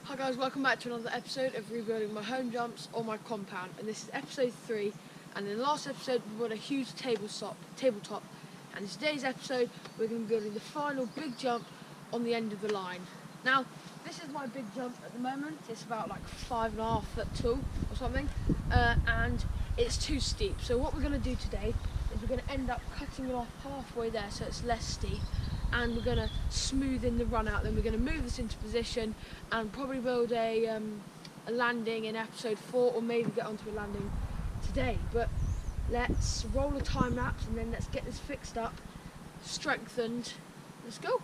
Hi guys, welcome back to another episode of rebuilding my home jumps or my compound, and this is episode 3. And in the last episode we built a huge tabletop, and in today's episode we're going to be building the final big jump on the end of the line. Now this is my big jump at the moment. It's about like 5.5 foot tall or something, and it's too steep. So what we're going to do today is we're going to end up cutting it off halfway there so it's less steep, and we're going to smooth in the run out. Then we're going to move this into position and probably build a landing in episode 4, or maybe get onto a landing today. But let's roll a time lapse and then let's get this fixed up, strengthened. Let's go.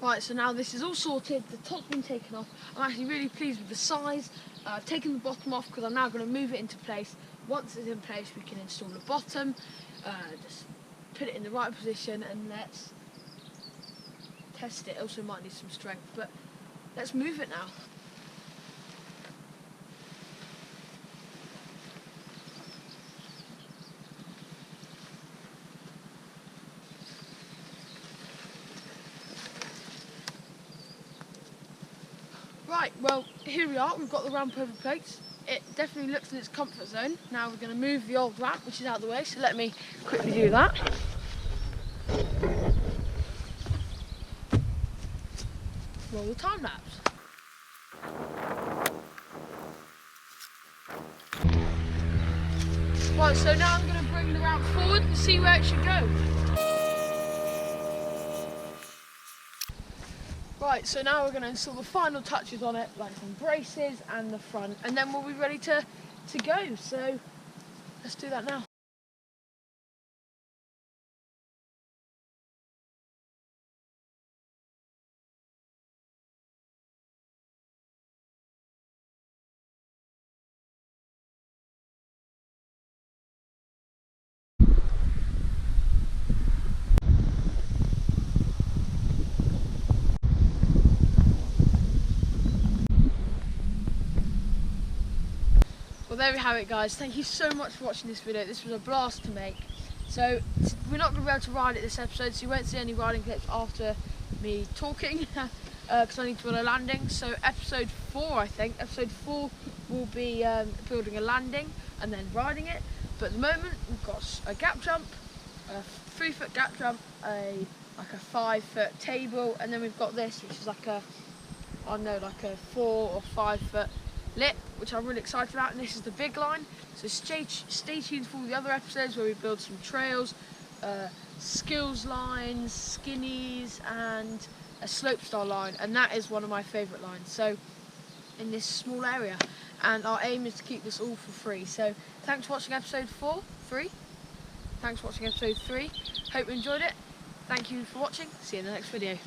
Right, so now this is all sorted, the top's been taken off. I'm actually really pleased with the size. I've taken the bottom off because I'm now going to move it into place. Once it's in place we can install the bottom, just put it in the right position and let's test it. Also might need some strength, but let's move it now. Right, well, here we are. We've got the ramp over plates. It definitely looks in its comfort zone. Now we're going to move the old ramp, which is out of the way, so let me quickly do that. Roll the time lapse. Right, so now I'm going to bring the ramp forward and see where it should go. Right, so now we're going to install the final touches on it, like some braces and the front, and then we'll be ready to go. So let's do that now. Well, there we have it, guys. Thank you so much for watching this video. This was a blast to make. So we're not going to be able to ride it this episode, so you won't see any riding clips after me talking because I need to build a landing. So episode 4, I think, episode 4 will be building a landing and then riding it. But at the moment we've got a gap jump, a 3-foot gap jump, like a 5-foot table, and then we've got this, which is like a, I don't know, like a 4 or 5 foot lip, which I'm really excited about. And this is the big line, so stay tuned for all the other episodes where we build some trails, skills lines, skinnies, and a slopestyle line, and that is one of my favourite lines, so in this small area, and our aim is to keep this all for free. So thanks for watching episode 3. Thanks for watching episode 3. Hope you enjoyed it. Thank you for watching. See you in the next video.